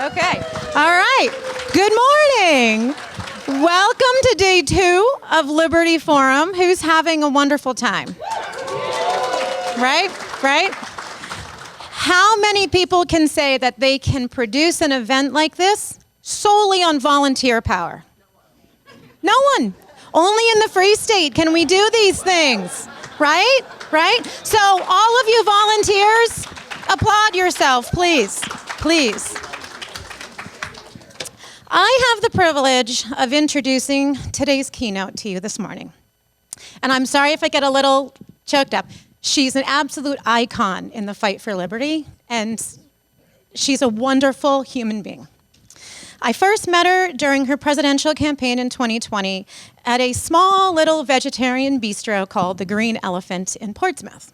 Okay. All right. Good morning. Welcome to day 2 of Liberty Forum. Who's having a wonderful time? Right? How many people can say that they can produce an event like this solely on volunteer power? No one. Only in the Free State can we do these things, right? So all of you volunteers, applaud yourself, please. I have the privilege of introducing today's keynote to you this morning. And I'm sorry if I get a little choked up. She's an absolute icon in the fight for liberty, and she's a wonderful human being. I first met her during her presidential campaign in 2020 at a small little vegetarian bistro called the Green Elephant in Portsmouth.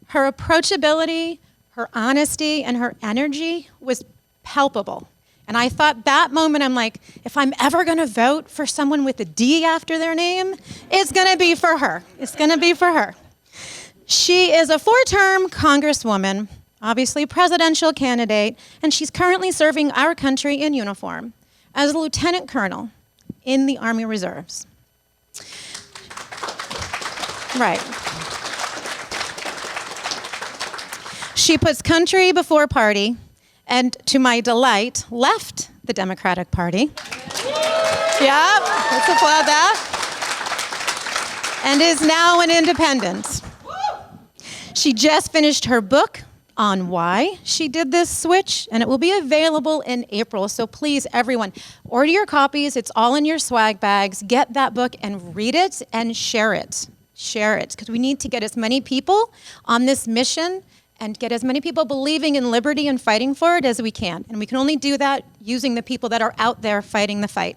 Her approachability, her honesty, and her energy was palpable. And I thought that moment, I'm like, if I'm ever gonna vote for someone with a D after their name, it's gonna be for her. She is a 4-term Congresswoman, obviously presidential candidate, and she's currently serving our country in uniform as a lieutenant colonel in the Army Reserves. Right. She puts country before party, and to my delight, left the Democratic Party. Yeah, let's applaud that. And is now an independent. She just finished her book on why she did this switch, and it will be available in April. So please, everyone, order your copies. It's all in your swag bags. Get that book and read it and share it. Share it, because we need to get as many people on this mission and get as many people believing in liberty and fighting for it as we can. And we can only do that using the people that are out there fighting the fight,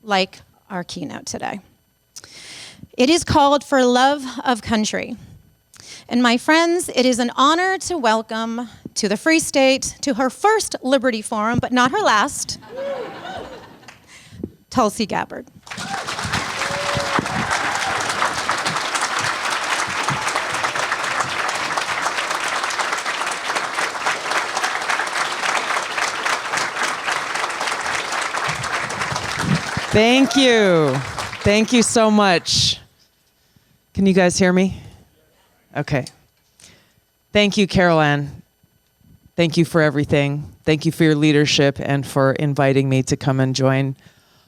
like our keynote today. It is called For Love of Country. And my friends, it is an honor to welcome to the Free State, to her first Liberty Forum, but not her last, Tulsi Gabbard. Thank you. Thank you so much. Can you guys hear me? Okay. Thank you, Carol Ann. Thank you for everything. Thank you for your leadership and for inviting me to come and join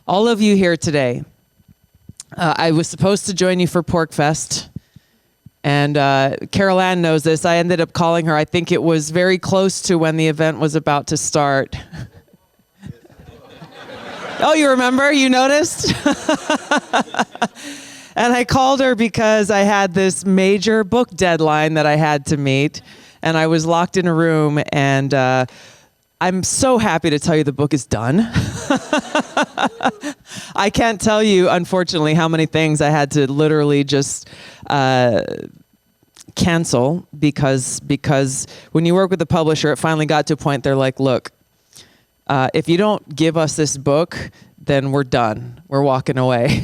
all of you here today. I was supposed to join you for Pork Fest, and Carol Ann knows this. I ended up calling her. I think it was very close to when the event was about to start. Oh, you remember? You noticed? And I called her because I had this major book deadline that I had to meet, and I was locked in a room, and I'm so happy to tell you the book is done. I can't tell you, unfortunately, how many things I had to literally just cancel because when you work with a publisher, it finally got to a point they're like, look, if you don't give us this book, then we're done. We're walking away.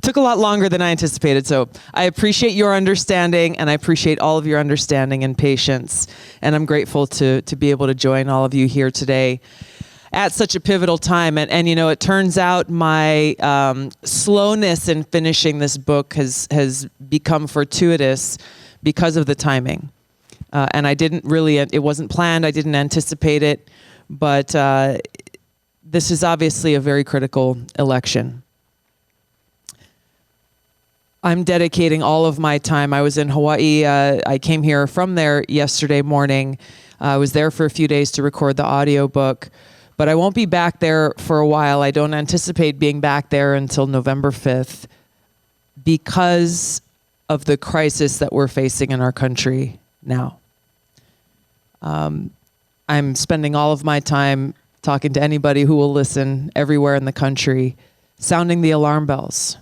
Took a lot longer than I anticipated, so I appreciate your understanding, and I appreciate all of your understanding and patience, and I'm grateful to be able to join all of you here today at such a pivotal time. And you know, it turns out my slowness in finishing this book has become fortuitous because of the timing. And I didn't really, it wasn't planned, I didn't anticipate it, but this is obviously a very critical election. I'm dedicating all of my time. I was in Hawaii. I came here from there yesterday morning. I was there for a few days to record the audiobook, but I won't be back there for a while. I don't anticipate being back there until November 5th because of the crisis that we're facing in our country now. I'm spending all of my time talking to anybody who will listen everywhere in the country, sounding the alarm bells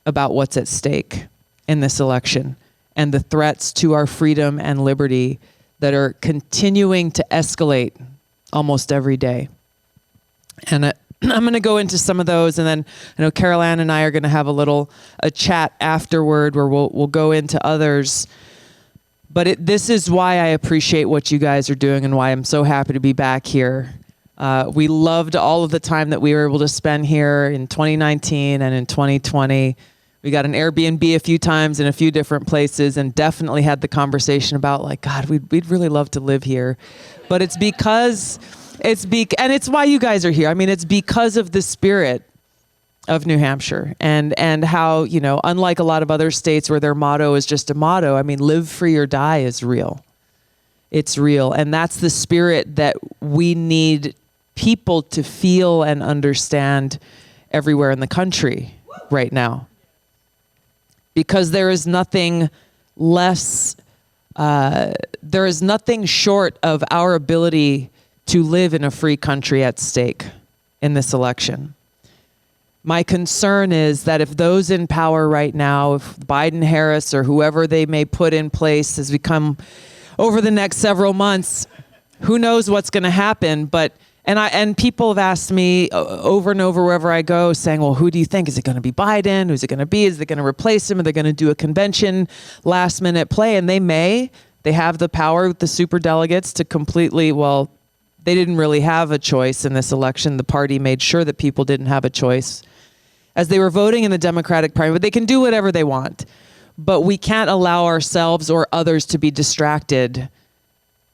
about what's at stake in this election and the threats to our freedom and liberty that are continuing to escalate almost every day. And I'm going to go into some of those, and then I know Carol Ann and I are going to have a chat afterward where we'll go into others. But this is why I appreciate what you guys are doing and why I'm so happy to be back here We loved all of the time that we were able to spend here in 2019 and in 2020. We got an Airbnb a few times in a few different places, and definitely had the conversation about, like, God, we'd really love to live here. But it's because, and it's why you guys are here. I mean, it's because of the spirit of New Hampshire and how, you know, unlike a lot of other states where their motto is just a motto, I mean, live free or die is real. It's real. And that's the spirit that we need people to feel and understand everywhere in the country right now. Because there is nothing less, there is nothing short of our ability to live in a free country at stake in this election. My concern is that if those in power right now, if Biden, Harris, or whoever they may put in place as we come over the next several months, who knows what's going to happen, but And people have asked me over and over wherever I go, saying, well, who do you think? Is it going to be Biden? Who's it going to be? Is it going to replace him? Are they going to do a convention last minute play? And they have the power with the super delegates to completely, well, they didn't really have a choice in this election. The party made sure that people didn't have a choice as they were voting in the Democratic primary, but they can do whatever they want. But we can't allow ourselves or others to be distracted,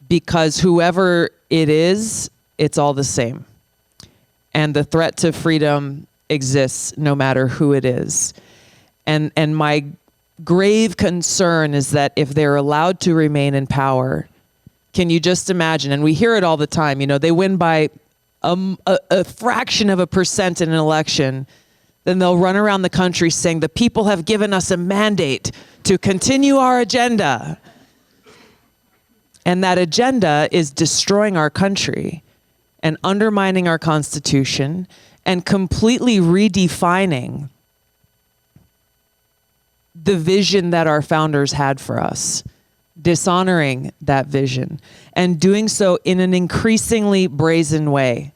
because whoever it is, it's all the same. And the threat to freedom exists no matter who it is. And my grave concern is that if they're allowed to remain in power, can you just imagine, and we hear it all the time, you know, they win by a fraction of a percent in an election, then they'll run around the country saying the people have given us a mandate to continue our agenda. And that agenda is destroying our country and undermining our Constitution and completely redefining the vision that our founders had for us, dishonoring that vision, and doing so in an increasingly brazen way.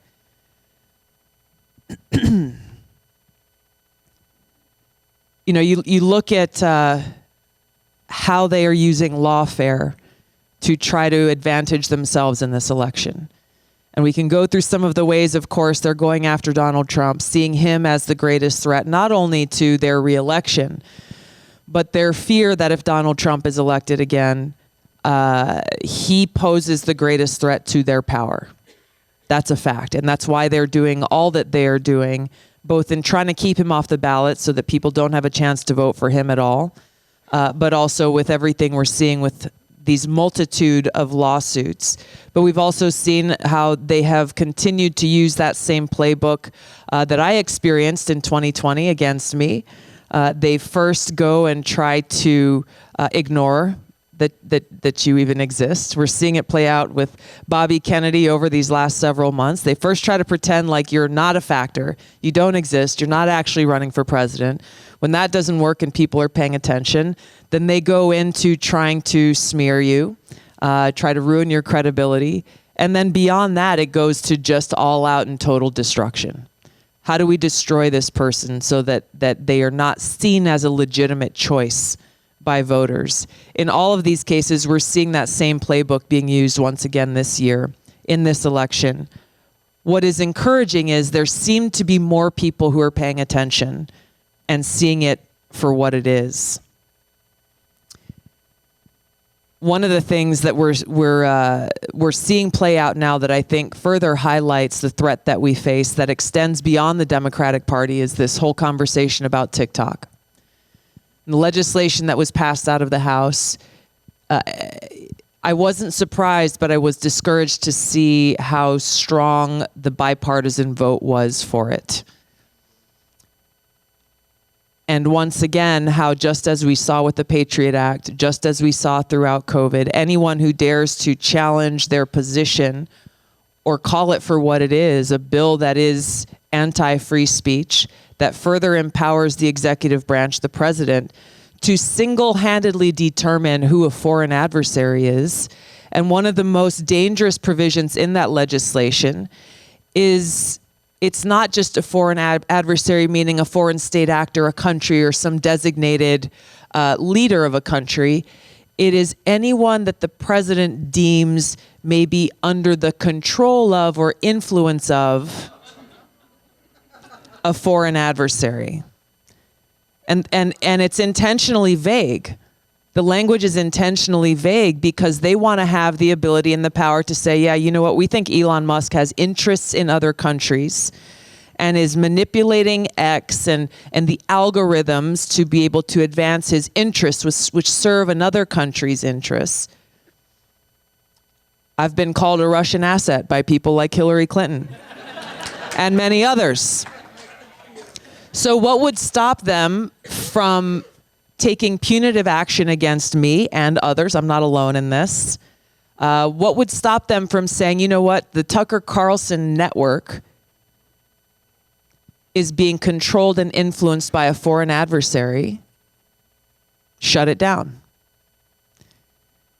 You know, you look at how they are using lawfare to try to advantage themselves in this election. And we can go through some of the ways, of course, they're going after Donald Trump, seeing him as the greatest threat, not only to their reelection, but their fear that if Donald Trump is elected again, he poses the greatest threat to their power. That's a fact. And that's why they're doing all that they are doing, both in trying to keep him off the ballot so that people don't have a chance to vote for him at all, but also with everything we're seeing with these multitude of lawsuits. But we've also seen how they have continued to use that same playbook that I experienced in 2020 against me. They first go and try to ignore that you even exist. We're seeing it play out with Bobby Kennedy over these last several months. They first try to pretend like you're not a factor, you don't exist, you're not actually running for president. When that doesn't work and people are paying attention, then they go into trying to smear you, try to ruin your credibility. And then beyond that, it goes to just all out and total destruction. How do we destroy this person so that they are not seen as a legitimate choice by voters? In all of these cases, we're seeing that same playbook being used once again this year in this election. What is encouraging is there seem to be more people who are paying attention and seeing it for what it is. One of the things that we're seeing play out now that I think further highlights the threat that we face that extends beyond the Democratic Party is this whole conversation about TikTok. The legislation that was passed out of the House, I wasn't surprised, but I was discouraged to see how strong the bipartisan vote was for it. And once again, how just as we saw with the Patriot Act, just as we saw throughout COVID, anyone who dares to challenge their position or call it for what it is, a bill that is anti-free speech, that further empowers the executive branch, the president, to single-handedly determine who a foreign adversary is. And one of the most dangerous provisions in that legislation is it's not just a foreign adversary, meaning a foreign state actor, a country, or some designated leader of a country. It is anyone that the president deems may be under the control of or influence of a foreign adversary. And it's intentionally vague. The language is intentionally vague because they want to have the ability and the power to say, yeah, you know what, we think Elon Musk has interests in other countries and is manipulating X and the algorithms to be able to advance his interests, which serve another country's interests. I've been called a Russian asset by people like Hillary Clinton and many others. So what would stop them from taking punitive action against me and others? I'm not alone in this. What would stop them from saying, you know what, the Tucker Carlson network is being controlled and influenced by a foreign adversary? Shut it down.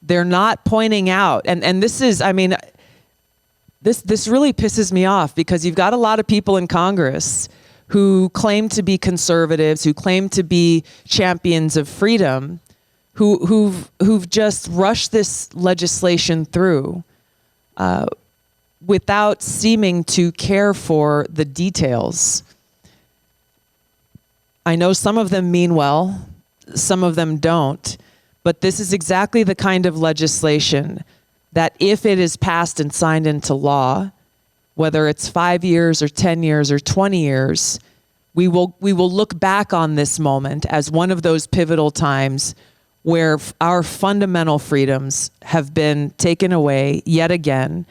They're not pointing out, and this is, I mean, this really pisses me off because you've got a lot of people in Congress who claim to be conservatives, who claim to be champions of freedom, who've just rushed this legislation through without seeming to care for the details. I know some of them mean well, some of them don't, but this is exactly the kind of legislation that if it is passed and signed into law, whether it's 5 years or 10 years or 20 years, we will look back on this moment as one of those pivotal times where our fundamental freedoms have been taken away yet again,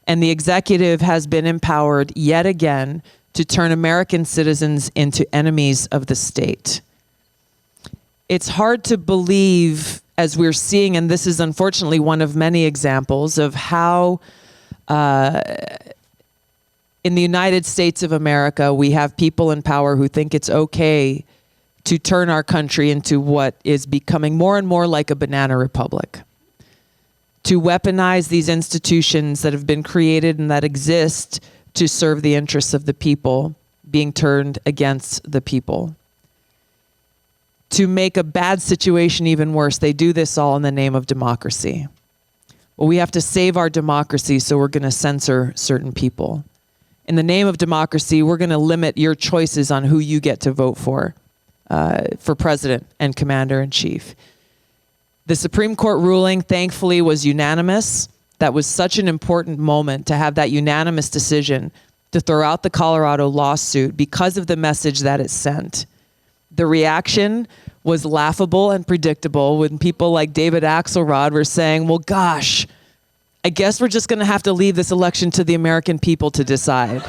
and the executive has been empowered yet again to turn American citizens into enemies of the state. It's hard to believe, as we're seeing, and this is unfortunately one of many examples of how in the United States of America, we have people in power who think it's okay to turn our country into what is becoming more and more like a banana republic, to weaponize these institutions that have been created and that exist to serve the interests of the people being turned against the people. To make a bad situation even worse, they do this all in the name of democracy. Well, we have to save our democracy, so we're going to censor certain people. In the name of democracy, we're going to limit your choices on who you get to vote for president and commander-in-chief. The Supreme Court ruling, thankfully, was unanimous. That was such an important moment to have that unanimous decision to throw out the Colorado lawsuit because of the message that it sent. The reaction was laughable and predictable when people like David Axelrod were saying, well, gosh, I guess we're just going to have to leave this election to the American people to decide.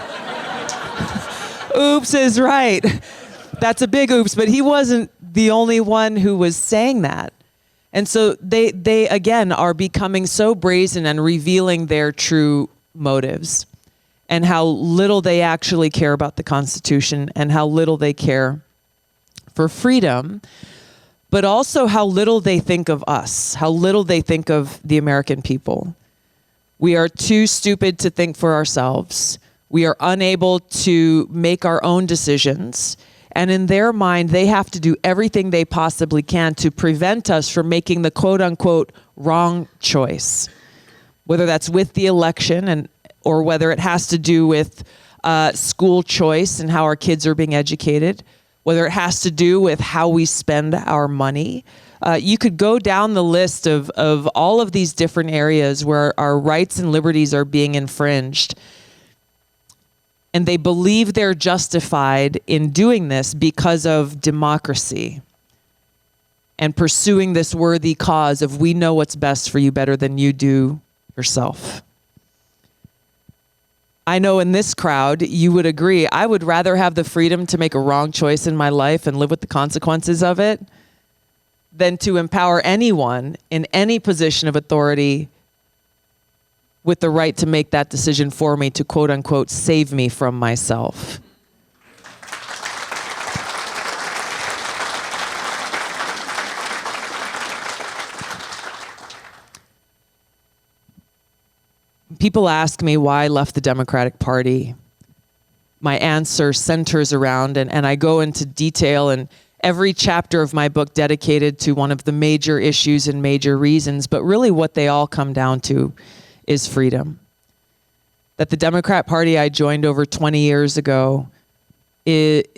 Oops is right. That's a big oops, but he wasn't the only one who was saying that. And so they again are becoming so brazen and revealing their true motives and how little they actually care about the Constitution and how little they care for freedom, but also how little they think of us, how little they think of the American people. We are too stupid to think for ourselves. We are unable to make our own decisions. And in their mind, they have to do everything they possibly can to prevent us from making the quote unquote wrong choice, whether that's with the election or whether it has to do with school choice and how our kids are being educated, whether it has to do with how we spend our money. You could go down the list of all of these different areas where our rights and liberties are being infringed. And they believe they're justified in doing this because of democracy and pursuing this worthy cause of we know what's best for you better than you do yourself. I know in this crowd, you would agree, I would rather have the freedom to make a wrong choice in my life and live with the consequences of it than to empower anyone in any position of authority with the right to make that decision for me to quote unquote save me from myself. People ask me why I left the Democratic Party. My answer centers around, and I go into detail in every chapter of my book dedicated to one of the major issues and major reasons, but really what they all come down to is freedom. That the Democrat Party I joined over 20 years ago, it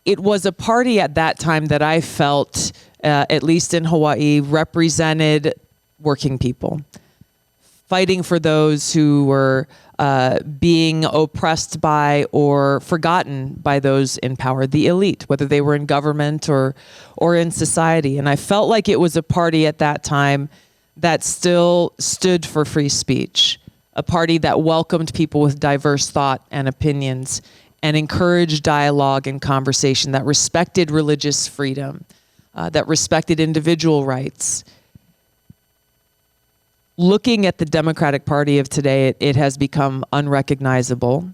was a party at that time that I felt, at least in Hawaii, represented working people, fighting for those who were being oppressed by or forgotten by those in power, the elite, whether they were in government or in society. And I felt like it was a party at that time that still stood for free speech, a party that welcomed people with diverse thought and opinions and encouraged dialogue and conversation, that respected religious freedom, that respected individual rights. Looking at the Democratic Party of today, it has become unrecognizable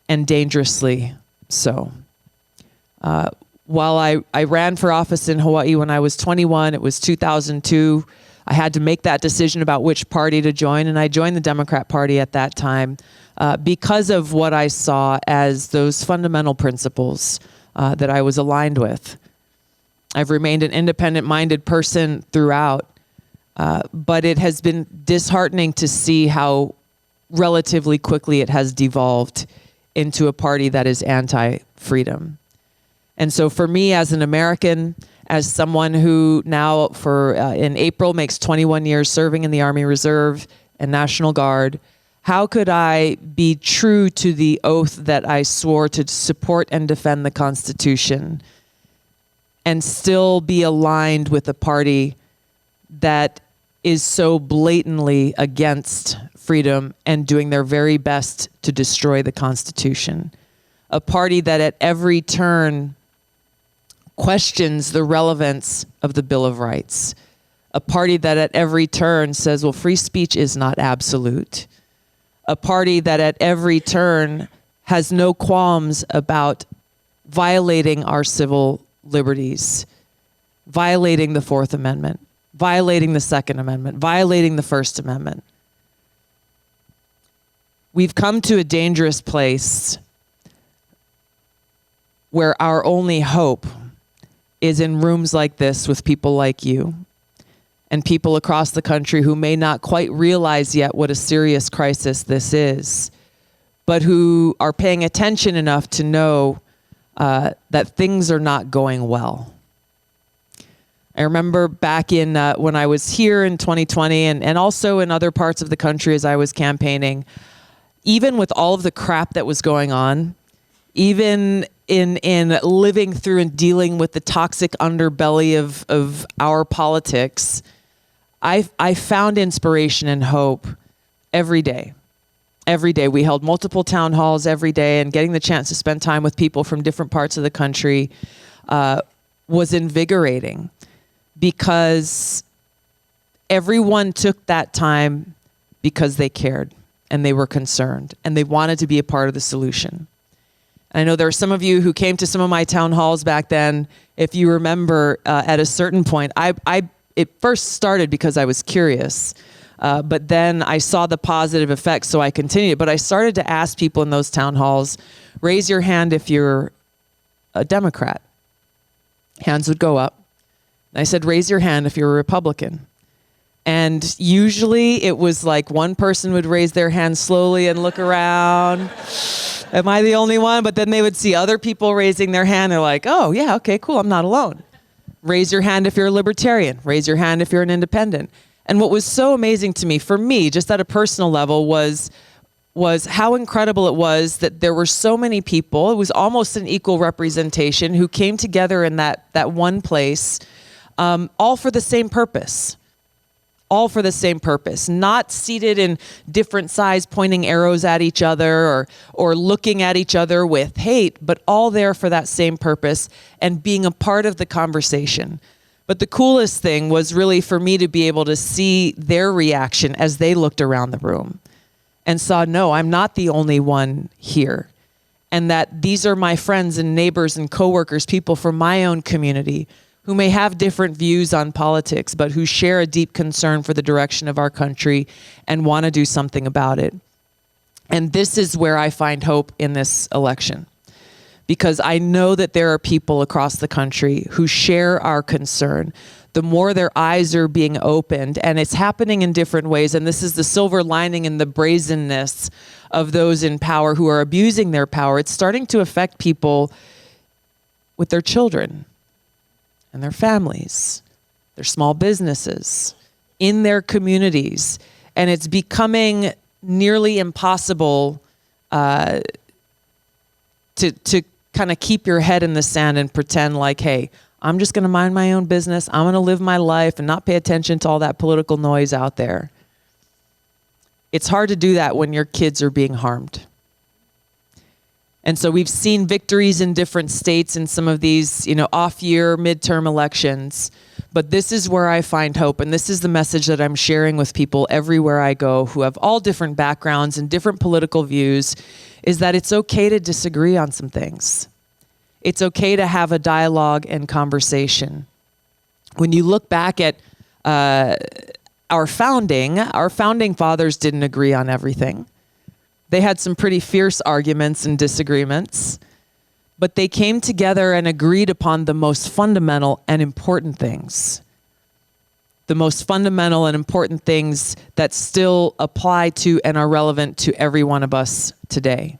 and dangerously so. While I ran for office in Hawaii when I was 21, it was 2002. I had to make that decision about which party to join, and I joined the Democrat Party at that time because of what I saw as those fundamental principles that I was aligned with. I've remained an independent-minded person throughout, but it has been disheartening to see how relatively quickly it has devolved into a party that is anti-freedom. And so for me as an American, as someone who now in April makes 21 years serving in the Army Reserve and National Guard, how could I be true to the oath that I swore to support and defend the Constitution and still be aligned with a party that is so blatantly against freedom and doing their very best to destroy the Constitution? A party that at every turn questions the relevance of the Bill of Rights. A party that at every turn says, well, free speech is not absolute. A party that at every turn has no qualms about violating our civil liberties, violating the Fourth Amendment, violating the Second Amendment, violating the First Amendment. We've come to a dangerous place where our only hope is in rooms like this with people like you and people across the country who may not quite realize yet what a serious crisis this is, but who are paying attention enough to know that things are not going well. I remember back in when I was here in 2020 and also in other parts of the country as I was campaigning, even with all of the crap that was going on, even in living through and dealing with the toxic underbelly of our politics, I found inspiration and hope every day. Every day. We held multiple town halls every day, and getting the chance to spend time with people from different parts of the country was invigorating because everyone took that time because they cared and they were concerned and they wanted to be a part of the solution. I know there are some of you who came to some of my town halls back then. If you remember, at a certain point, it first started because I was curious, but then I saw the positive effects, so I continued. But I started to ask people in those town halls, raise your hand if you're a Democrat. Hands would go up. And I said, raise your hand if you're a Republican. And usually it was like one person would raise their hand slowly and look around. Am I the only one? But then they would see other people raising their hand. They're like, oh, yeah, okay, cool. I'm not alone. Raise your hand if you're a libertarian. Raise your hand if you're an independent. And what was so amazing to me, for me, just at a personal level, was how incredible it was that there were so many people. It was almost an equal representation who came together in that one place, all for the same purpose. All for the same purpose, not seated in different sides, pointing arrows at each other or looking at each other with hate, but all there for that same purpose and being a part of the conversation. But the coolest thing was really for me to be able to see their reaction as they looked around the room and saw, no, I'm not the only one here. And that these are my friends and neighbors and coworkers, people from my own community who may have different views on politics, but who share a deep concern for the direction of our country and want to do something about it. And this is where I find hope in this election, because I know that there are people across the country who share our concern. the more their eyes are being opened. And it's happening in different ways. And this is the silver lining in the brazenness of those in power who are abusing their power. It's starting to affect people with their children and their families, their small businesses, in their communities. And it's becoming nearly impossible to kind of keep your head in the sand and pretend like, hey, I'm just going to mind my own business. I'm going to live my life and not pay attention to all that political noise out there. It's hard to do that when your kids are being harmed. And so we've seen victories in different states in some of these, off-year midterm elections. But this is where I find hope. And this is the message that I'm sharing with people everywhere I go who have all different backgrounds and different political views, is that it's okay to disagree on some things. It's okay to have a dialogue and conversation. When you look back at our founding fathers didn't agree on everything. They had some pretty fierce arguments and disagreements, but they came together and agreed upon the most fundamental and important things. The most fundamental and important things that still apply to and are relevant to every one of us today.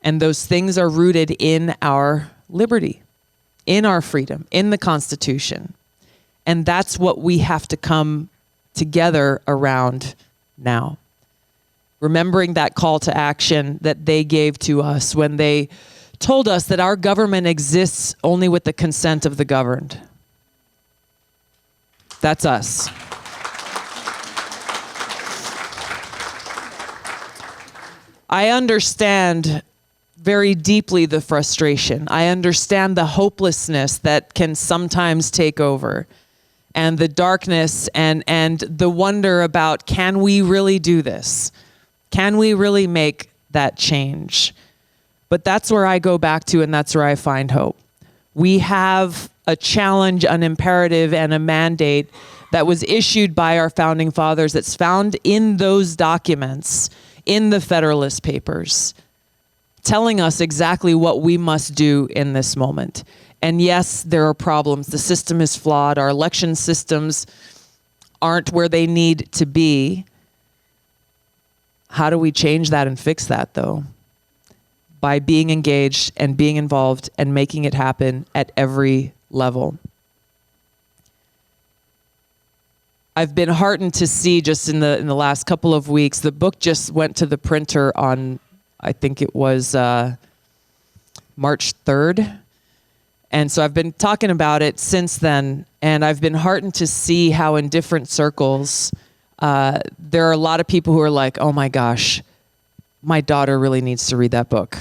And those things are rooted in our liberty, in our freedom, in the Constitution. And that's what we have to come together around now. Remembering that call to action that they gave to us when they told us that our government exists only with the consent of the governed. That's us. I understand very deeply the frustration. I understand the hopelessness that can sometimes take over, and the darkness and the wonder about, can we really do this? Can we really make that change? But that's where I go back to, and that's where I find hope. We have a challenge, an imperative, and a mandate that was issued by our founding fathers that's found in those documents, in the Federalist Papers, telling us exactly what we must do in this moment. And yes, there are problems. The system is flawed. Our election systems aren't where they need to be. How do we change that and fix that, though? By being engaged and being involved and making it happen at every level. I've been heartened to see just in the last couple of weeks, the book just went to the printer on, I think it was March 3rd. And so I've been talking about it since then, and I've been heartened to see how in different circles, there are a lot of people who are like, oh my gosh, my daughter really needs to read that book.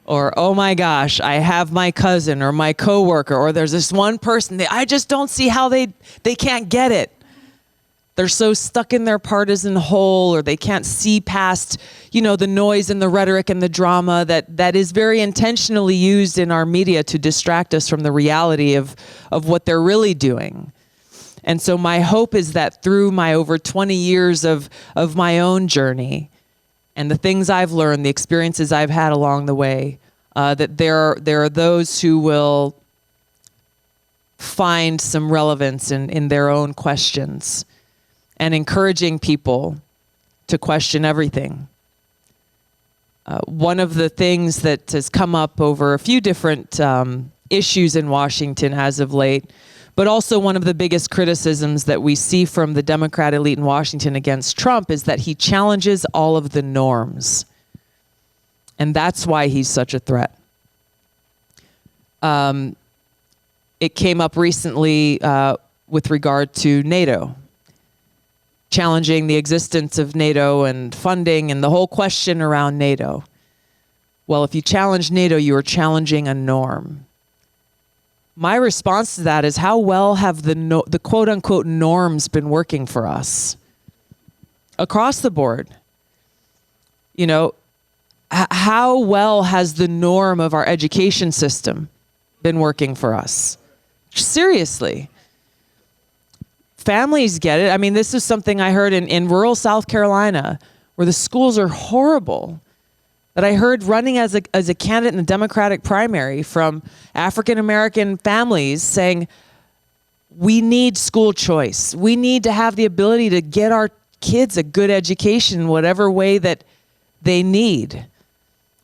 Or, oh my gosh, I have my cousin or my coworker, or there's this one person, I just don't see how they can't get it. They're so stuck in their partisan hole, or they can't see past, the noise and the rhetoric and the drama that is very intentionally used in our media to distract us from the reality of what they're really doing. And so my hope is that through my over 20 years of my own journey and the things I've learned, the experiences I've had along the way, that there are those who will find some relevance in their own questions, and encouraging people to question everything. One of the things that has come up over a few different issues in Washington as of late, but also one of the biggest criticisms that we see from the Democrat elite in Washington against Trump, is that he challenges all of the norms. And that's why he's such a threat. It came up recently with regard to NATO, challenging the existence of NATO and funding and the whole question around NATO. Well, if you challenge NATO, you are challenging a norm. My response to that is, how well have the quote-unquote norms been working for us across the board? How well has the norm of our education system been working for us? Seriously. Families get it. I mean, this is something I heard in rural South Carolina, where the schools are horrible, that I heard running as a candidate in the Democratic primary from African-American families saying, we need school choice. We need to have the ability to get our kids a good education, whatever way that they need.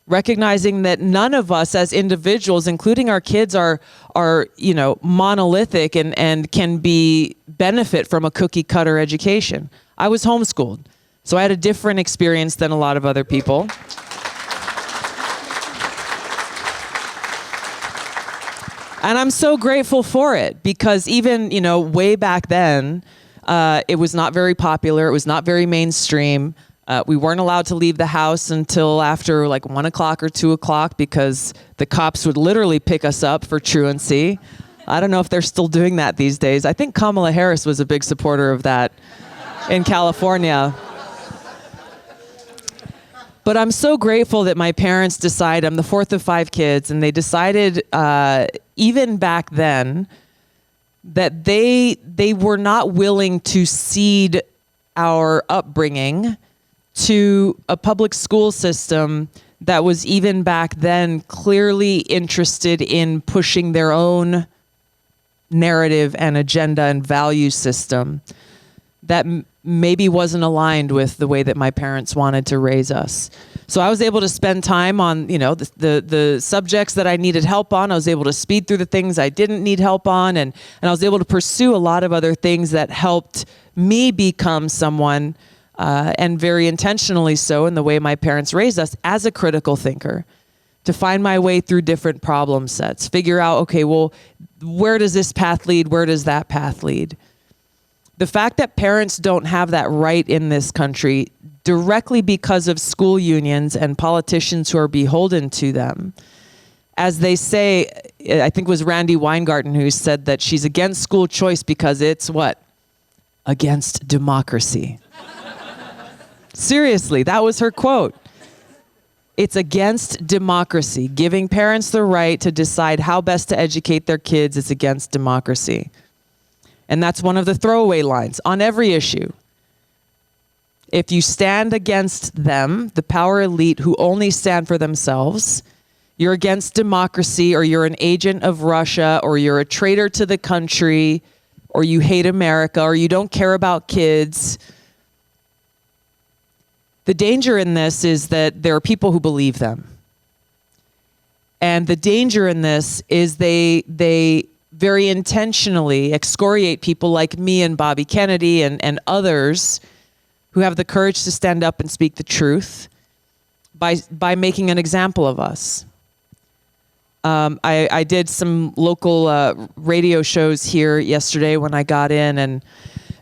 Recognizing that none of us as individuals, including our kids, are monolithic and can benefit from a cookie cutter education. I was homeschooled, so I had a different experience than a lot of other people. And I'm so grateful for it, because even, way back then, it was not very popular. It was not very mainstream. We weren't allowed to leave the house until after like 1 o'clock or 2 o'clock, because the cops would literally pick us up for truancy. I don't know if they're still doing that these days. I think Kamala Harris was a big supporter of that in California. But I'm so grateful that my parents decided, I'm the fourth of 5 kids, and they decided even back then that they were not willing to cede our upbringing to a public school system that was even back then clearly interested in pushing their own narrative and agenda and value system that maybe wasn't aligned with the way that my parents wanted to raise us. So I was able to spend time on, the subjects that I needed help on. I was able to speed through the things I didn't need help on, and I was able to pursue a lot of other things that helped me become someone, and very intentionally so in the way my parents raised us, as a critical thinker, to find my way through different problem sets, figure out, okay, well, where does this path lead? Where does that path lead? The fact that parents don't have that right in this country directly because of school unions and politicians who are beholden to them. As they say, I think it was Randy Weingarten who said that she's against school choice because it's what? Against democracy. Seriously, that was her quote. It's against democracy. Giving parents the right to decide how best to educate their kids is against democracy. And that's one of the throwaway lines on every issue. If you stand against them, the power elite who only stand for themselves, you're against democracy, or you're an agent of Russia, or you're a traitor to the country, or you hate America, or you don't care about kids. The danger in this is that there are people who believe them. And the danger in this is they very intentionally excoriate people like me and Bobby Kennedy and others who have the courage to stand up and speak the truth by making an example of us. I did some local radio shows here yesterday when I got in, and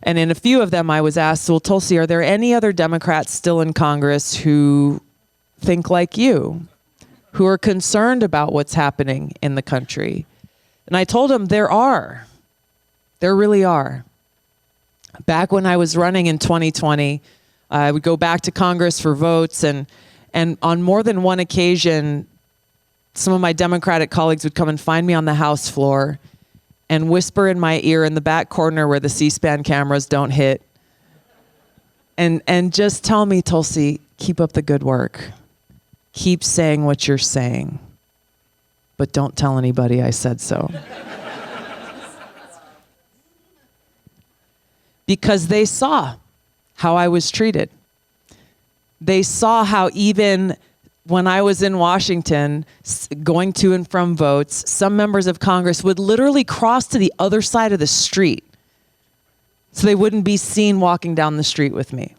in a few of them I was asked, well, Tulsi, are there any other Democrats still in Congress who think like you, who are concerned about what's happening in the country? And I told them there are. There really are. Back when I was running in 2020, I would go back to Congress for votes, and on more than one occasion, some of my Democratic colleagues would come and find me on the House floor and whisper in my ear in the back corner where the C-SPAN cameras don't hit, and just tell me, Tulsi, keep up the good work. Keep saying what you're saying, but don't tell anybody I said so. Because they saw how I was treated. They saw how even when I was in Washington going to and from votes, some members of Congress would literally cross to the other side of the street so they wouldn't be seen walking down the street with me.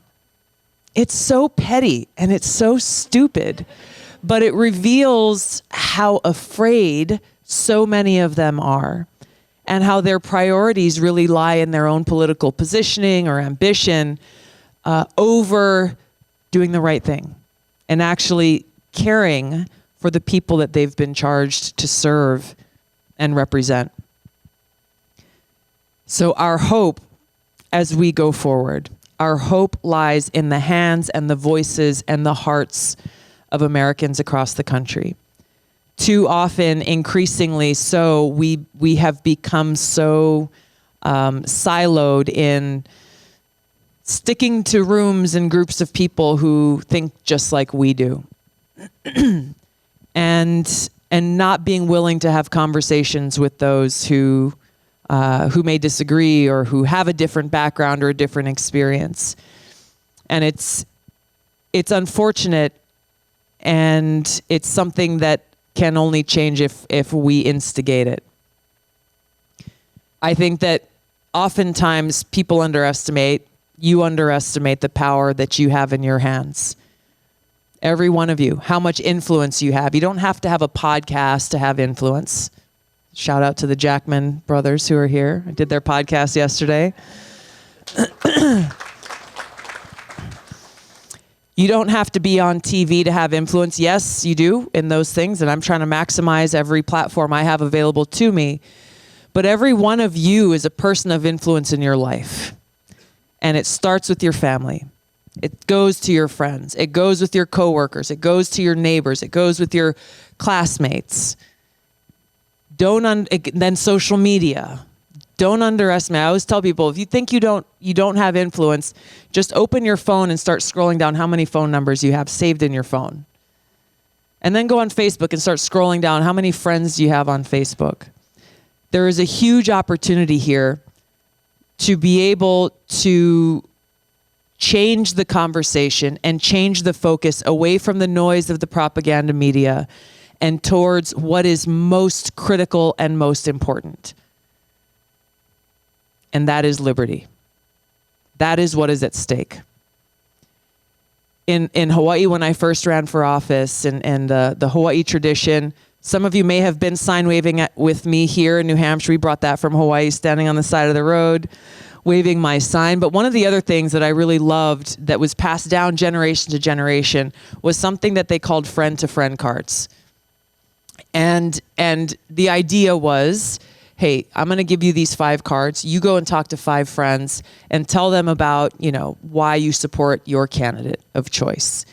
It's so petty and it's so stupid, but it reveals how afraid so many of them are, and how their priorities really lie in their own political positioning or ambition over doing the right thing and actually caring for the people that they've been charged to serve and represent. So our hope as we go forward, our hope lies in the hands and the voices and the hearts of Americans across the country. Too often, increasingly so, we have become so siloed in sticking to rooms and groups of people who think just like we do, and not being willing to have conversations with those who who may disagree or who have a different background or a different experience. And it's unfortunate, and it's something that can only change if we instigate it. I think that oftentimes people underestimate the power that you have in your hands. Every one of you, how much influence you have. You don't have to have a podcast to have influence. Shout out to the Jackman brothers who are here. I did their podcast yesterday. You don't have to be on TV to have influence. Yes, you do in those things, and I'm trying to maximize every platform I have available to me. But every one of you is a person of influence in your life. And it starts with your family. It goes to your friends. It goes with your coworkers. It goes to your neighbors. It goes with your classmates. Then social media. Don't underestimate. I always tell people, if you think you don't have influence, just open your phone and start scrolling down how many phone numbers you have saved in your phone. And then go on Facebook and start scrolling down how many friends you have on Facebook. There is a huge opportunity here to be able to change the conversation and change the focus away from the noise of the propaganda media and towards what is most critical and most important. And that is liberty. That is what is at stake. In Hawaii, when I first ran for office, and the Hawaii tradition, some of you may have been sign waving with me here in New Hampshire. We brought that from Hawaii, standing on the side of the road, waving my sign. But one of the other things that I really loved that was passed down generation to generation was something that they called friend-to-friend cards. And the idea was, hey, I'm going to give you these 5 cards. You go and talk to 5 friends and tell them about, why you support your candidate of choice.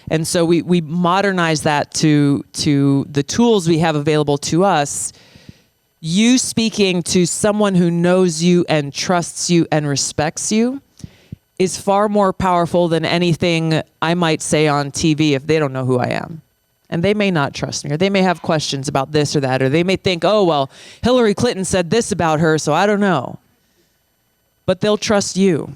And so we modernize that to the tools we have available to us. You speaking to someone who knows you and trusts you and respects you is far more powerful than anything I might say on TV if they don't know who I am. And they may not trust me, or they may have questions about this or that, or they may think, oh, well, Hillary Clinton said this about her, so I don't know. But they'll trust you.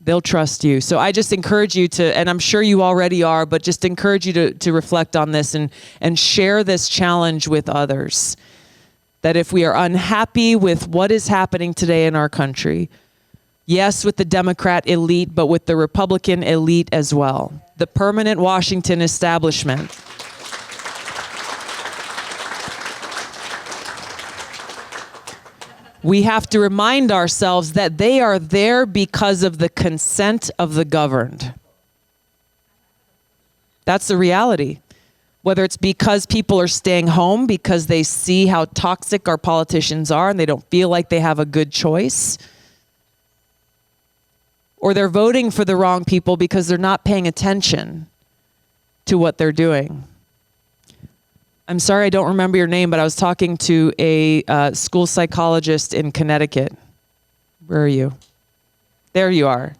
They'll trust you. So I just encourage you to, and I'm sure you already are, but just encourage you to reflect on this and share this challenge with others. That if we are unhappy with what is happening today in our country, yes, with the Democrat elite, but with the Republican elite as well, the permanent Washington establishment, we have to remind ourselves that they are there because of the consent of the governed. That's the reality. Whether it's because people are staying home because they see how toxic our politicians are and they don't feel like they have a good choice, or they're voting for the wrong people because they're not paying attention to what they're doing. I'm sorry I don't remember your name, but I was talking to a school psychologist in Connecticut. Where are you? There you are.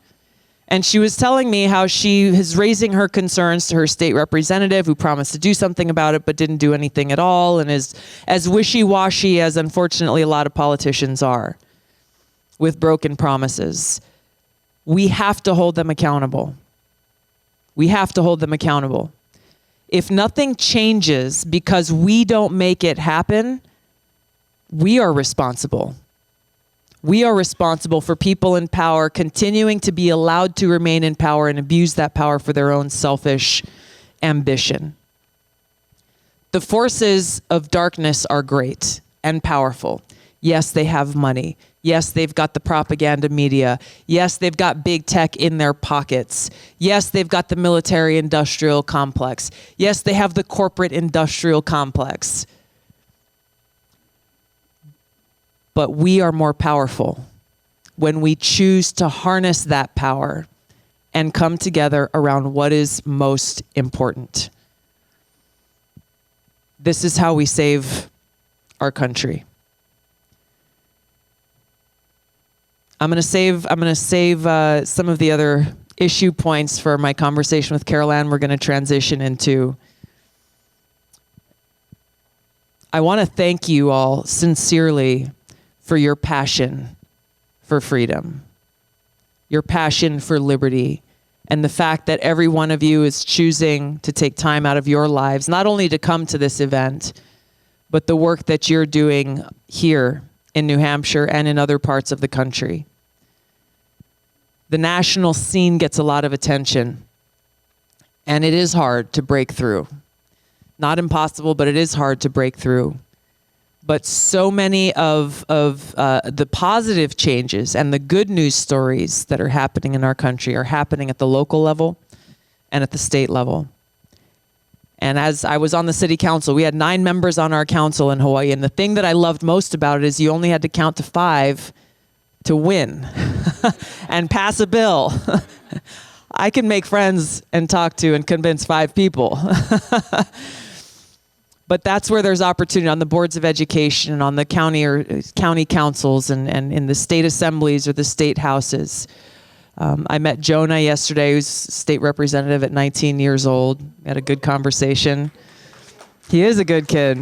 And she was telling me how she is raising her concerns to her state representative, who promised to do something about it but didn't do anything at all, and is as wishy-washy as unfortunately a lot of politicians are with broken promises. We have to hold them accountable. We have to hold them accountable. If nothing changes because we don't make it happen, we are responsible. We are responsible for people in power continuing to be allowed to remain in power and abuse that power for their own selfish ambition. The forces of darkness are great and powerful. Yes, they have money. Yes, they've got the propaganda media. Yes, they've got big tech in their pockets. Yes, they've got the military-industrial complex. Yes, they have the corporate-industrial complex. But we are more powerful when we choose to harness that power and come together around what is most important. This is how we save our country. I'm going to save some of the other issue points for my conversation with Carol Ann. We're going to transition into. I want to thank you all sincerely for your passion for freedom, your passion for liberty, and the fact that every one of you is choosing to take time out of your lives, not only to come to this event, but the work that you're doing here in New Hampshire and in other parts of the country. The national scene gets a lot of attention, and it is hard to break through. Not impossible, but it is hard to break through. But so many of the positive changes and the good news stories that are happening in our country are happening at the local level and at the state level. And as I was on the city council, we had 9 members on our council in Hawaii. And the thing that I loved most about it is you only had to count to 5 to win and pass a bill. I can make friends and talk to and convince 5 people. But that's where there's opportunity on the boards of education and on the county or county councils and in the state assemblies or the state houses. I met Jonah yesterday, who's state representative at 19 years old. We had a good conversation. He is a good kid.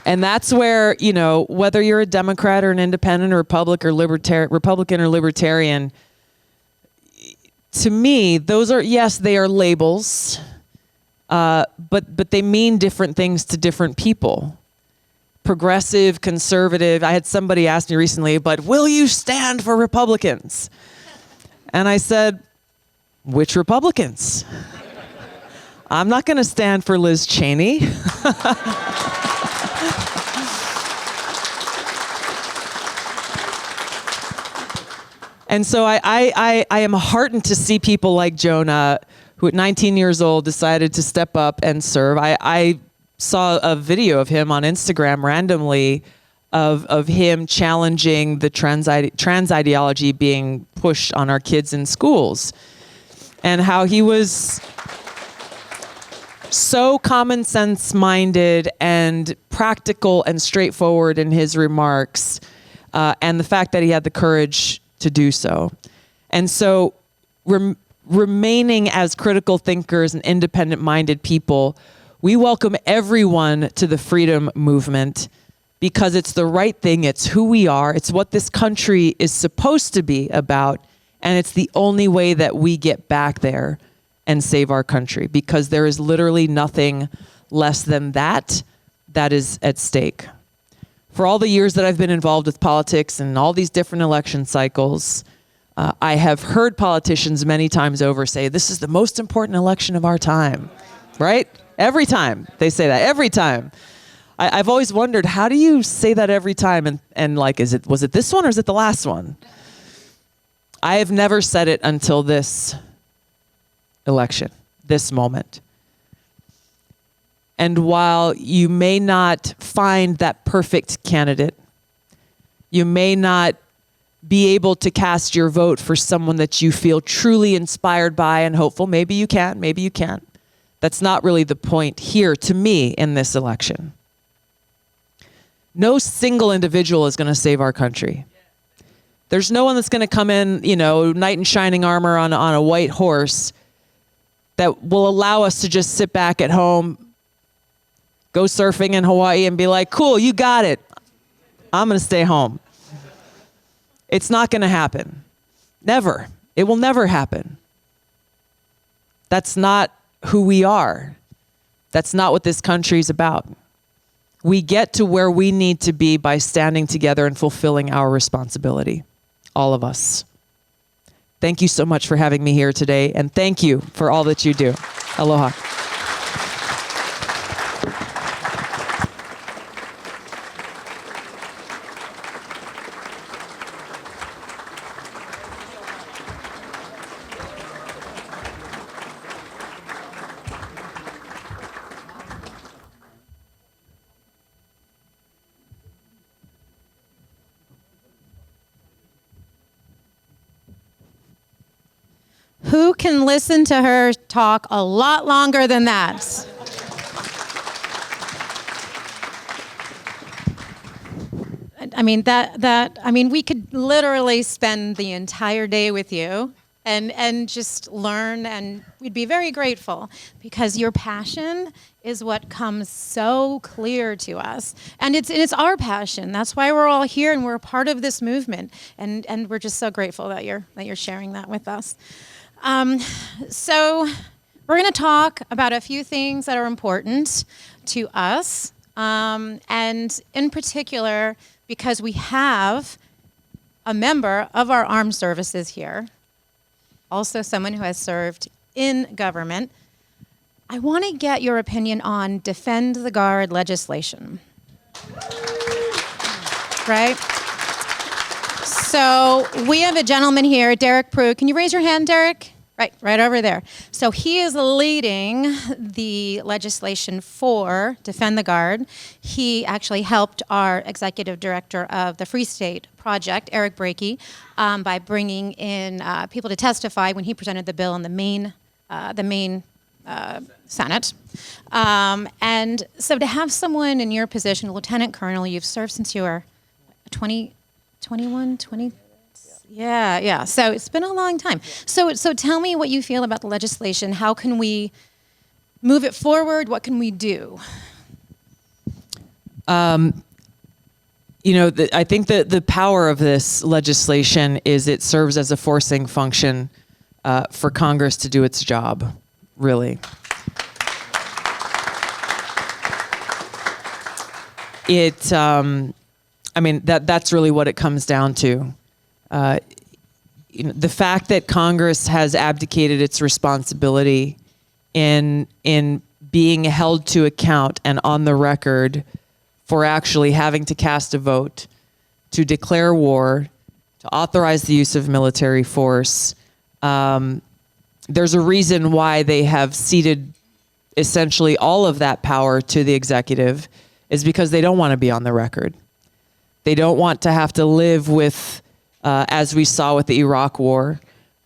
And that's where, you know, whether you're a Democrat or an independent or Republican or libertarian, to me, those are, yes, they are labels. But they mean different things to different people. Progressive, conservative. I had somebody ask me recently, but will you stand for Republicans? And I said, which Republicans? I'm not going to stand for Liz Cheney. And so I am heartened to see people like Jonah, who at 19 years old decided to step up and serve. I saw a video of him on Instagram randomly of him challenging the trans ideology being pushed on our kids in schools, and how he was so common sense minded and practical and straightforward in his remarks, and the fact that he had the courage to do so. And so remaining as critical thinkers and independent-minded people, we welcome everyone to the freedom movement because it's the right thing, it's who we are, it's what this country is supposed to be about, and it's the only way that we get back there and save our country, because there is literally nothing less than that is at stake. For all the years that I've been involved with politics and all these different election cycles, I have heard politicians many times over say, this is the most important election of our time, right? Every time they say that, every time. I've always wondered, how do you say that every time? And like, was it this one or is it the last one? I have never said it until this election, this moment. And while you may not find that perfect candidate, you may not be able to cast your vote for someone that you feel truly inspired by and hopeful. Maybe you can, maybe you can't. That's not really the point here to me in this election. No single individual is going to save our country. There's no one that's going to come in, you know, knight in shining armor on a white horse that will allow us to just sit back at home, go surfing in Hawaii and be like, cool, you got it. I'm going to stay home. It's not going to happen. Never. It will never happen. That's not who we are. That's not what this country is about. We get to where we need to be by standing together and fulfilling our responsibility. All of us. Thank you so much for having me here today, and thank you for all that you do. Aloha. Who can listen to her talk a lot longer than that? I mean, we could literally spend the entire day with you and just learn, and we'd be very grateful because your passion is what comes so clear to us. And it's our passion. That's why we're all here and we're a part of this movement. And we're just so grateful that you're sharing that with us. So we're going to talk about a few things that are important to us. And in particular, because we have a member of our armed services here, also someone who has served in government, I want to get your opinion on Defend the Guard legislation. Right? So we have a gentleman here, Derek Prue. Can you raise your hand, Derek? Right over there. So he is leading the legislation for Defend the Guard. He actually helped our executive director of the Free State Project, Eric Brakey, by bringing in people to testify when he presented the bill in the main Senate. And so to have someone in your position, Lieutenant Colonel, you've served since you were 20. Yeah. So it's been a long time. So tell me what you feel about the legislation. How can we move it forward? What can we do? I think that the power of this legislation is it serves as a forcing function for Congress to do its job, really. That's really what it comes down to. The fact that Congress has abdicated its responsibility in being held to account and on the record for actually having to cast a vote, to declare war, to authorize the use of military force. There's a reason why they have ceded essentially all of that power to the executive, is because they don't want to be on the record. They don't want to have to live with, as we saw with the Iraq War,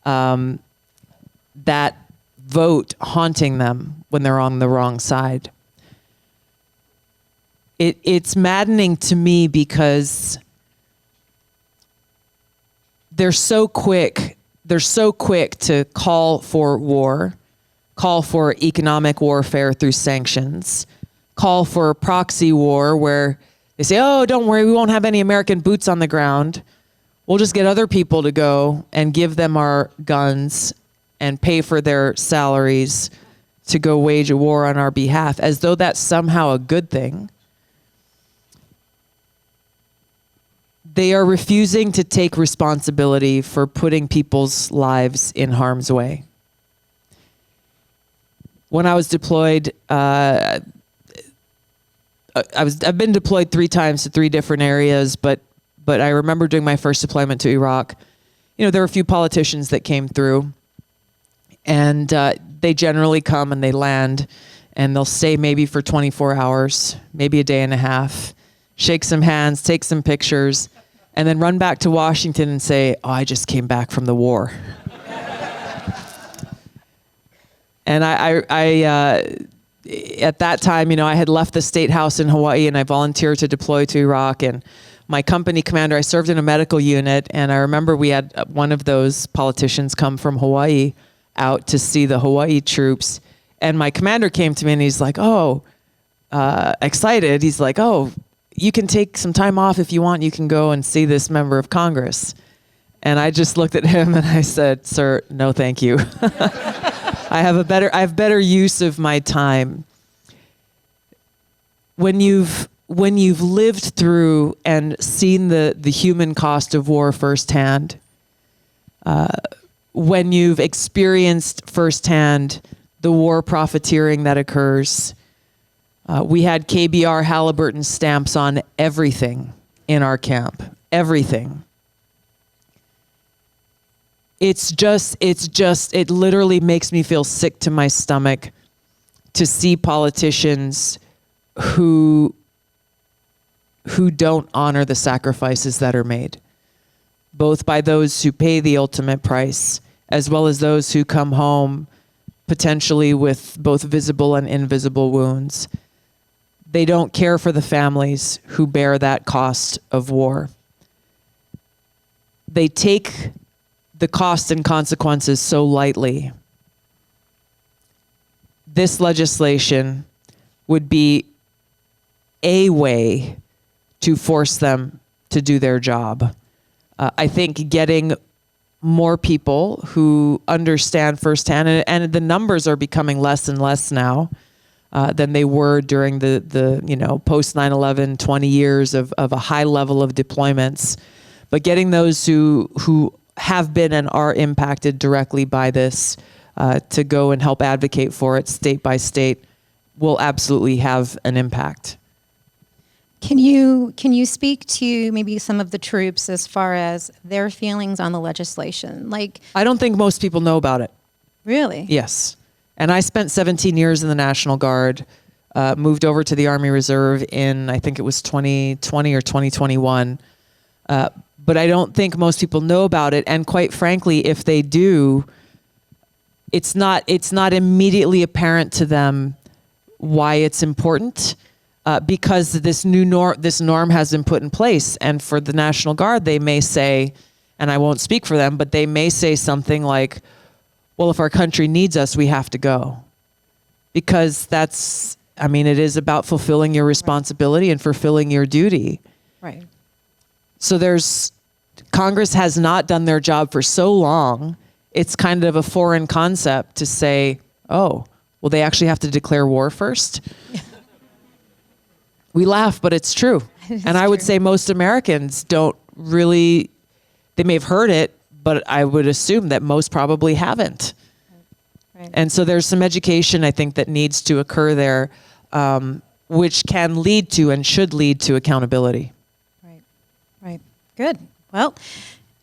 that vote haunting them when they're on the wrong side. It's maddening to me because they're so quick to call for war, call for economic warfare through sanctions, call for a proxy war where they say, oh, don't worry, we won't have any American boots on the ground. We'll just get other people to go and give them our guns and pay for their salaries to go wage a war on our behalf, as though that's somehow a good thing. They are refusing to take responsibility for putting people's lives in harm's way. When I was deployed, I've been deployed 3 times to 3 different areas, but I remember during my first deployment to Iraq, there were a few politicians that came through, and they generally come and they land, and they'll stay maybe for 24 hours, maybe a day and a half, shake some hands, take some pictures, and then run back to Washington and say, oh, I just came back from the war. And I at that time, I had left the state house in Hawaii and I volunteered to deploy to Iraq. And my company commander, I served in a medical unit, and I remember we had one of those politicians come from Hawaii out to see the Hawaii troops. And my commander came to me and he's like, excited. He's like, oh, you can take some time off if you want. You can go and see this member of Congress. And I just looked at him and I said, sir, no, thank you. I have better use of my time. When you've lived through and seen the human cost of war firsthand, when you've experienced firsthand the war profiteering that occurs, we had KBR Halliburton stamps on everything in our camp, everything. It literally makes me feel sick to my stomach to see politicians who don't honor the sacrifices that are made, both by those who pay the ultimate price, as well as those who come home potentially with both visible and invisible wounds. They don't care for the families who bear that cost of war. They take the cost and consequences so lightly. This legislation would be a way to force them to do their job. I think getting more people who understand firsthand, and the numbers are becoming less and less now than they were during the post 9/11 20 years of a high level of deployments. But getting those who have been and are impacted directly by this to go and help advocate for it state by state will absolutely have an impact. Can you speak to maybe some of the troops as far as their feelings on the legislation? Like, I don't think most people know about it. really? Yes. And I spent 17 years in the National Guard, moved over to the Army Reserve in, I think it was 2020 or 2021. But I don't think most people know about it. And quite frankly, if they do, it's not immediately apparent to them why it's important. Because this norm has been put in place. And for the National Guard, they may say, and I won't speak for them, but they may say something like, well, if our country needs us, we have to go. Because it is about fulfilling your responsibility and fulfilling your duty. Right. So Congress has not done their job for so long, it's kind of a foreign concept to say, oh, well, they actually have to declare war first? We laugh, but it's true. And I would say most Americans don't really, they may have heard it, but I would assume that most probably haven't. Right. And so there's some education, I think, that needs to occur there, which can lead to and should lead to accountability. Right. Good. Well,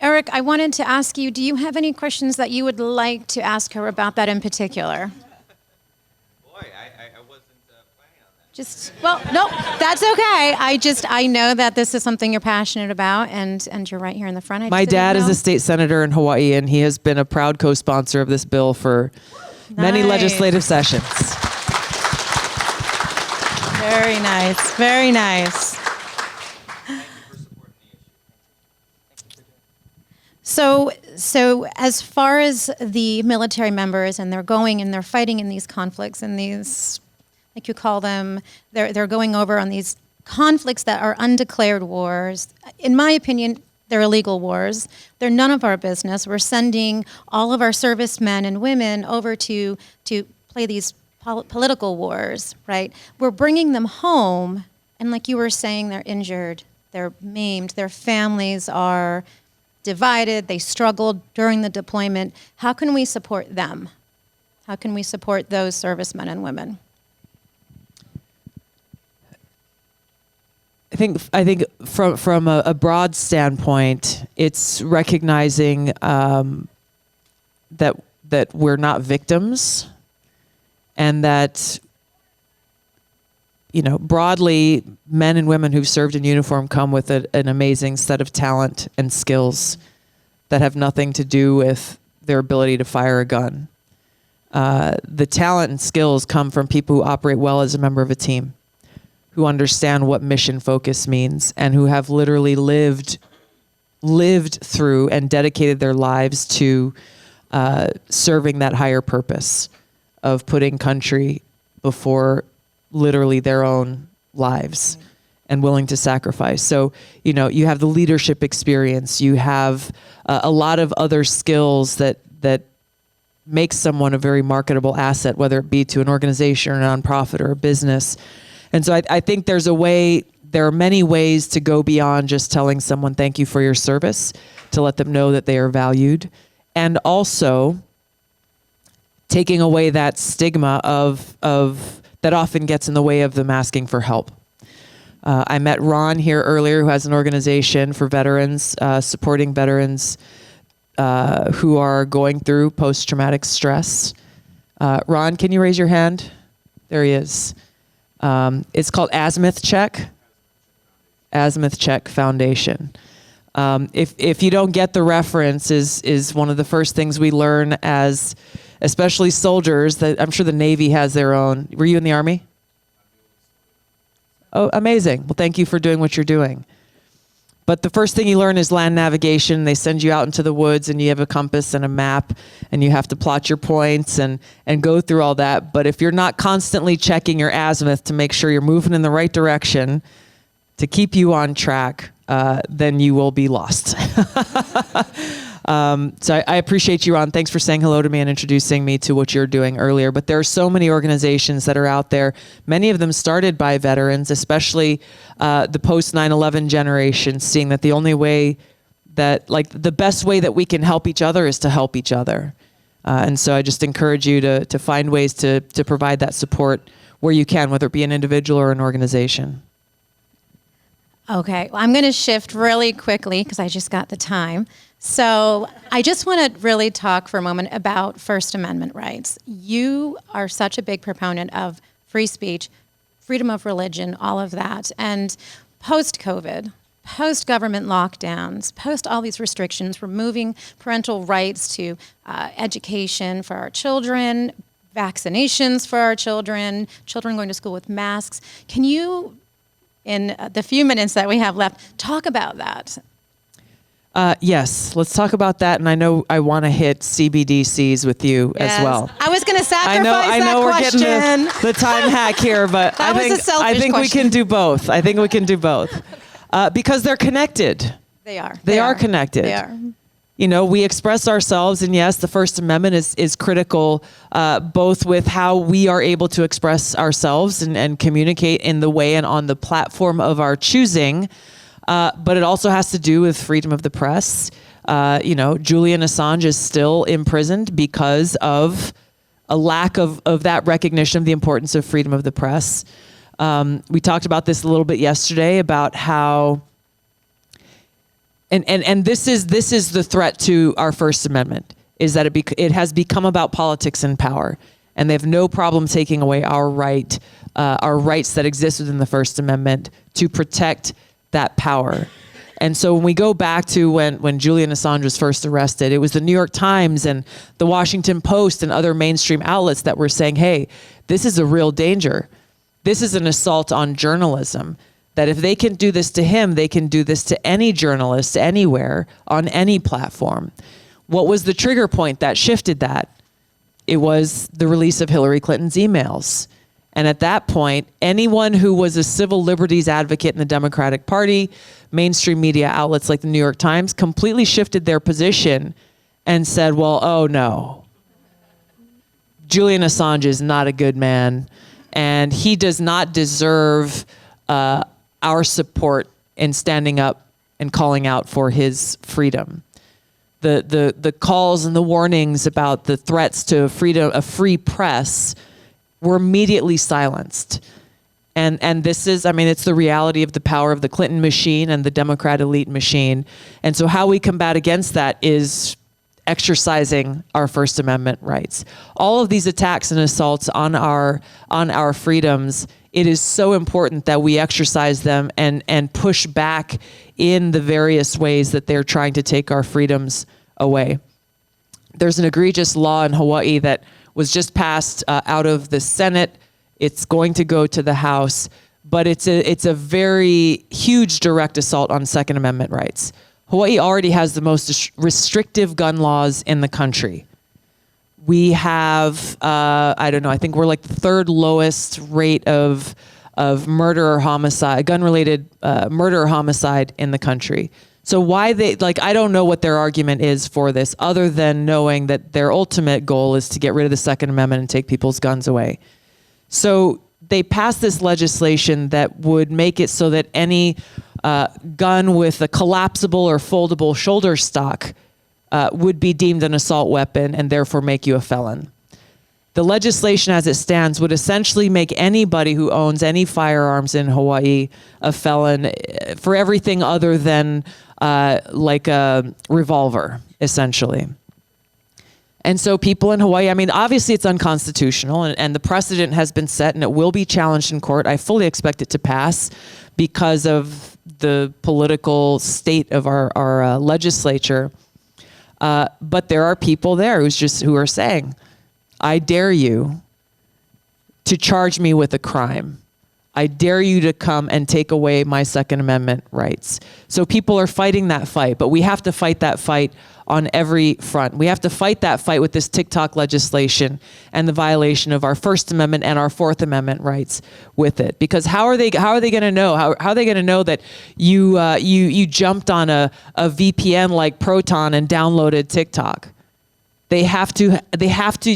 Eric, I wanted to ask you, do you have any questions that you would like to ask her about that in particular? No, that's okay. I know that this is something you're passionate about, and you're right here in the front. My dad is a state senator in Hawaii, and he has been a proud co-sponsor of this bill for many legislative sessions. Very nice. Very nice. So as far as the military members, and they're going and they're fighting in these conflicts and these, like you call them, they're going over on these conflicts that are undeclared wars. In my opinion, they're illegal wars. They're none of our business. We're sending all of our servicemen and women over to play these political wars, right? We're bringing them home, and like you were saying, they're injured, they're maimed, their families are divided, they struggled during the deployment. How can we support them? How can we support those servicemen and women? I think from a broad standpoint, it's recognizing that we're not victims, and that broadly, men and women who've served in uniform come with an amazing set of talent and skills that have nothing to do with their ability to fire a gun. The talent and skills come from people who operate well as a member of a team, who understand what mission focus means, and who have literally lived through and dedicated their lives to serving that higher purpose of putting country before literally their own lives and willing to sacrifice. So, you have the leadership experience, you have a lot of other skills that make someone a very marketable asset, whether it be to an organization or a nonprofit or a business. And so I think there are many ways to go beyond just telling someone thank you for your service, to let them know that they are valued, and also taking away that stigma of that often gets in the way of them asking for help. I met Ron here earlier, who has an organization for veterans, supporting veterans who are going through post-traumatic stress. Ron, can you raise your hand? There he is. It's called Azimuth Check Foundation. If you don't get the reference, is one of the first things we learn as, especially soldiers, that I'm sure the Navy has their own. Were you in the Army? Oh, amazing. Well, thank you for doing what you're doing. But the first thing you learn is land navigation. They send you out into the woods and you have a compass and a map and you have to plot your points and go through all that. But if you're not constantly checking your azimuth to make sure you're moving in the right direction to keep you on track, then you will be lost. So I appreciate you, Ron. Thanks for saying hello to me and introducing me to what you're doing earlier. But there are so many organizations that are out there, many of them started by veterans, especially the post 9/11 generation, seeing that the only way that, like, the best way that we can help each other is to help each other. And so I just encourage you to find ways to provide that support where you can, whether it be an individual or an organization. Okay, well, I'm going to shift really quickly because I just got the time. So I just want to really talk for a moment about First Amendment rights. You are such a big proponent of free speech, freedom of religion, all of that. And post-COVID, post-government lockdowns, post all these restrictions, removing parental rights to education for our children, vaccinations for our children, children going to school with masks. Can you, in the few minutes that we have left, talk about that? Yes, let's talk about that. And I know I want to hit CBDCs with you as well. I was going to sacrifice I know we're question. getting the time hack here, but That was a selfish I think we question. can do both. I think we can do both because they're connected. They are. They are connected. They are. You know, we express ourselves, and yes, the First Amendment is critical, both with how we are able to express ourselves and communicate in the way and on the platform of our choosing. But it also has to do with freedom of the press. You know, Julian Assange is still imprisoned because of a lack of that recognition of the importance of freedom of the press. We talked about this a little bit yesterday about how, and this is the threat to our First Amendment, is that it has become about politics and power, and they have no problem taking away our rights that exist within the First Amendment to protect that power. And so when we go back to when Julian Assange was first arrested, it was the New York Times and the Washington Post and other mainstream outlets that were saying, hey, this is a real danger. This is an assault on journalism, that if they can do this to him, they can do this to any journalist anywhere on any platform. What was the trigger point that shifted that? It was the release of Hillary Clinton's emails. And at that point, anyone who was a civil liberties advocate in the Democratic Party, mainstream media outlets like the New York Times, completely shifted their position and said, well, oh no, Julian Assange is not a good man, and he does not deserve our support in standing up and calling out for his freedom. The calls and the warnings about the threats to freedom, a free press, were immediately silenced. And this is, I mean, it's the reality of the power of the Clinton machine and the Democrat elite machine. And so how we combat against that is exercising our First Amendment rights. All of these attacks and assaults on our freedoms, it is so important that we exercise them and push back in the various ways that they're trying to take our freedoms away. There's an egregious law in Hawaii that was just passed out of the Senate. It's going to go to the House, but it's a very huge direct assault on Second Amendment rights. Hawaii already has the most restrictive gun laws in the country. We have, I don't know, I think we're like the third lowest rate of murder or homicide, gun-related murder or homicide in the country. So why I don't know what their argument is for this, other than knowing that their ultimate goal is to get rid of the Second Amendment and take people's guns away. So they passed this legislation that would make it so that any gun with a collapsible or foldable shoulder stock would be deemed an assault weapon and therefore make you a felon. The legislation as it stands would essentially make anybody who owns any firearms in Hawaii a felon for everything other than like a revolver, essentially. And so people in Hawaii, I mean, obviously it's unconstitutional, and the precedent has been set and it will be challenged in court. I fully expect it to pass because of the political state of our legislature. But there are people there who are saying, I dare you to charge me with a crime. I dare you to come and take away my Second Amendment rights. So people are fighting that fight, but we have to fight that fight on every front. We have to fight that fight with this TikTok legislation and the violation of our First Amendment and our Fourth Amendment rights with it. Because how are they going to know? How are they going to know that you jumped on a VPN like Proton and downloaded TikTok? They have to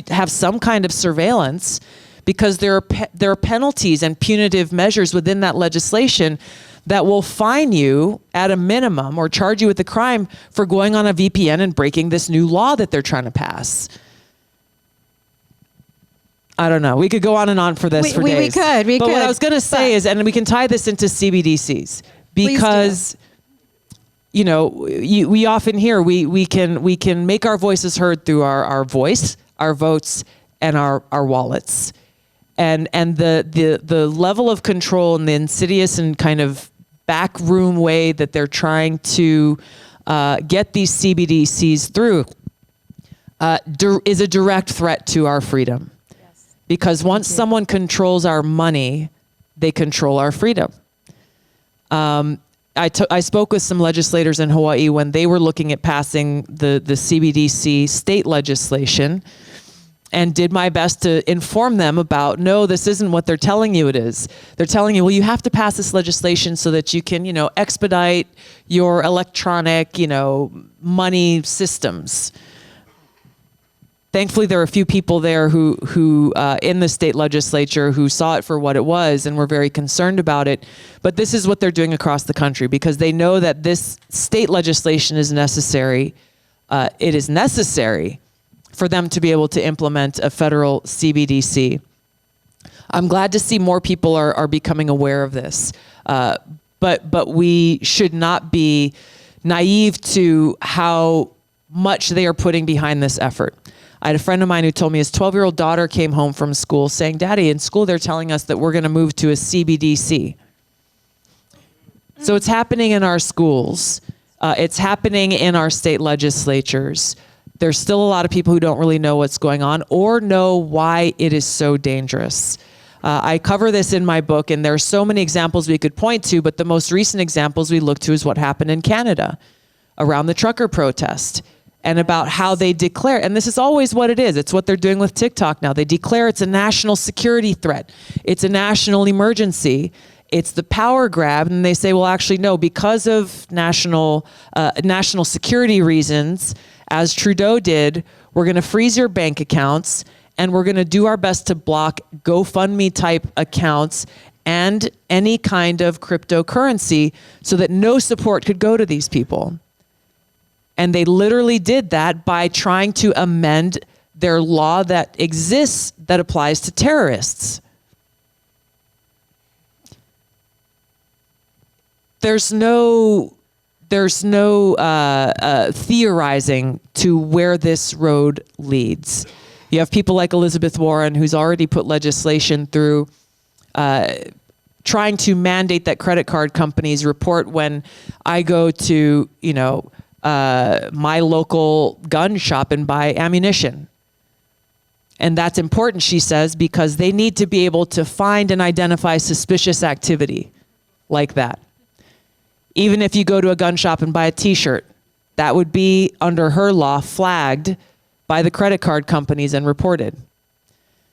have some kind of surveillance, because there are penalties and punitive measures within that legislation that will fine you at a minimum or charge you with a crime for going on a VPN and breaking this new law that they're trying to pass. I don't know. We could go on and on for this for days. We could. What I was going to say is, and we can tie this into CBDCs, because we often hear we can make our voices heard through our voice, our votes, and our wallets. And the level of control and the insidious and kind of backroom way that they're trying to get these CBDCs through is a direct threat to our freedom. Yes. Because once someone controls our money, they control our freedom. I spoke with some legislators in Hawaii when they were looking at passing the CBDC state legislation, and did my best to inform them about, no, this isn't what they're telling you it is. They're telling you, well, you have to pass this legislation so that you can, expedite your electronic, money systems. Thankfully, there are a few people there who in the state legislature who saw it for what it was and were very concerned about it. But this is what they're doing across the country, because they know that this state legislation is necessary. It is necessary for them to be able to implement a federal CBDC. I'm glad to see more people are becoming aware of this. But we should not be naive to how much they are putting behind this effort. I had a friend of mine who told me his 12-year-old daughter came home from school saying, Daddy, in school they're telling us that we're going to move to a CBDC. So it's happening in our schools. It's happening in our state legislatures. There's still a lot of people who don't really know what's going on or know why it is so dangerous. I cover this in my book, and there are so many examples we could point to, but the most recent examples we look to is what happened in Canada around the trucker protest, and about how they declare, and this is always what it is. It's what they're doing with TikTok now. They declare it's a national security threat. It's a national emergency. It's the power grab, and they say, well, actually, no, because of national security reasons, as Trudeau did, we're going to freeze your bank accounts, and we're going to do our best to block GoFundMe type accounts and any kind of cryptocurrency so that no support could go to these people. And they literally did that by trying to amend their law that exists that applies to terrorists. There's no theorizing to where this road leads. You have people like Elizabeth Warren, who's already put legislation through trying to mandate that credit card companies report when I go to, my local gun shop and buy ammunition. And that's important, she says, because they need to be able to find and identify suspicious activity like that. Even if you go to a gun shop and buy a t-shirt, that would be, under her law, flagged by the credit card companies and reported.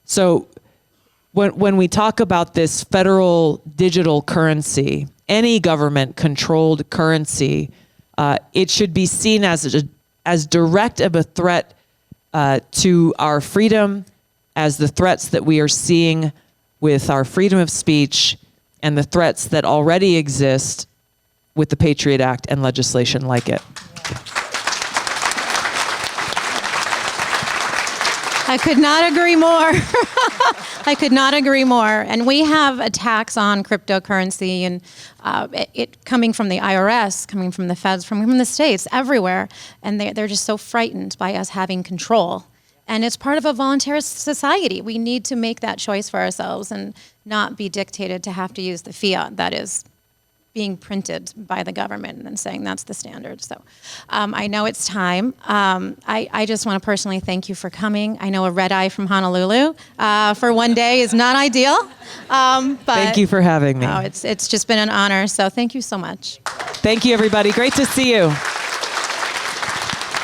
So when we talk about this federal digital currency, any government-controlled currency, it should be seen as direct of a threat to our freedom, as the threats that we are seeing with our freedom of speech and the threats that already exist with the Patriot Act and legislation like it. I could not agree more. I could not agree more. And we have attacks on cryptocurrency, and it coming from the IRS, coming from the feds, from the states, everywhere. And they're just so frightened by us having control. And it's part of a voluntarist society. We need to make that choice for ourselves and not be dictated to have to use the fiat that is being printed by the government and saying that's the standard. So I know it's time. I just want to personally thank you for coming. I know a red eye from Honolulu for one day is not ideal. But Thank you for having me. it's just been an honor. So thank you so much. Thank you, everybody. Great to see you.